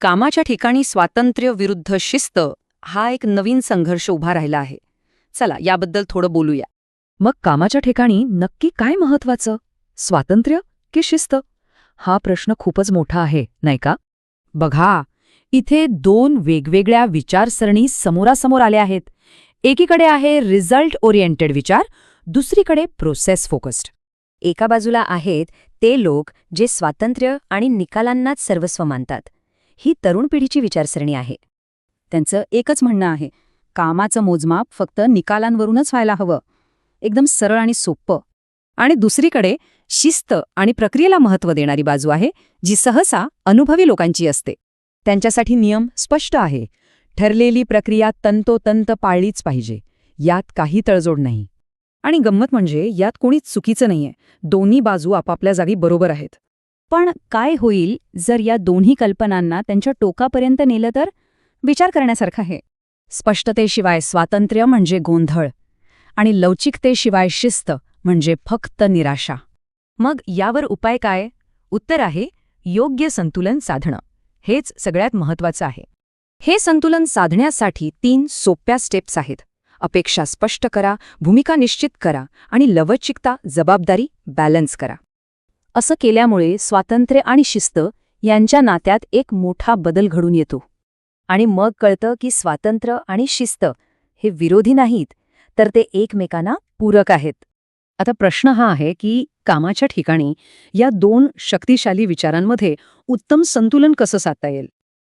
कामाच्या ठिकाणी स्वातंत्र्य विरुद्ध शिस्त हा एक नवीन संघर्ष उभा राहिला आहे. चला याबद्दल थोडं बोलूया. मग कामाच्या ठिकाणी नक्की काय महत्वाचं? स्वातंत्र्य की शिस्त? हा प्रश्न खूपच मोठा आहे, नाही का? बघा, इथे दोन वेगवेगळ्या विचारसरणी समोरासमोर आल्या आहेत. एकीकडे आहे रिझल्ट ओरिएंटेड विचार, दुसरीकडे प्रोसेस फोकस्ड. एका बाजूला आहेत ते लोक जे स्वातंत्र्य आणि निकालांनाच सर्वस्व मानतात. ही तरुण पिढीची विचारसरणी आहे. त्यांचं एकच म्हणणं आहे, कामाचं मोजमाप फक्त निकालांवरूनच व्हायला हवं, एकदम सरळ आणि सोपं. आणि दुसरीकडे शिस्त आणि प्रक्रियेला महत्त्व देणारी बाजू आहे, जी सहसा अनुभवी लोकांची असते. त्यांच्यासाठी नियम स्पष्ट आहे. ठरलेली प्रक्रिया तंतोतंत पाळलीच पाहिजे, यात काही तडजोड नाही. आणि गंमत म्हणजे यात कोणीच चुकीचं नाहीये. दोन्ही बाजू आपापल्या जागी बरोबर आहेत. पण काय होईल जर या दोन्ही कल्पनांना त्यांच्या टोकापर्यंत नेलं तर? विचार करण्यासारखं आहे. स्पष्टतेशिवाय स्वातंत्र्य म्हणजे गोंधळ आणि लवचिकतेशिवाय शिस्त म्हणजे फक्त निराशा. मग यावर उपाय काय? उत्तर आहे योग्य संतुलन साधणं. हेच सगळ्यात महत्वाचं आहे. हे संतुलन साधण्यासाठी 3 सोप्या स्टेप्स आहेत. अपेक्षा स्पष्ट करा, भूमिका निश्चित करा आणि लवचिकता, जबाबदारी बॅलन्स करा. असं केल्यामुळे स्वातंत्र्य आणि शिस्त यांच्या नात्यात एक मोठा बदल घडून येतो. आणि मग कळतं की स्वातंत्र्य आणि शिस्त हे विरोधी नाहीत, तर ते एकमेकांना पूरक आहेत. आता प्रश्न हा आहे की कामाच्या ठिकाणी या दोन शक्तिशाली विचारांमध्ये उत्तम संतुलन कसं साधता येईल?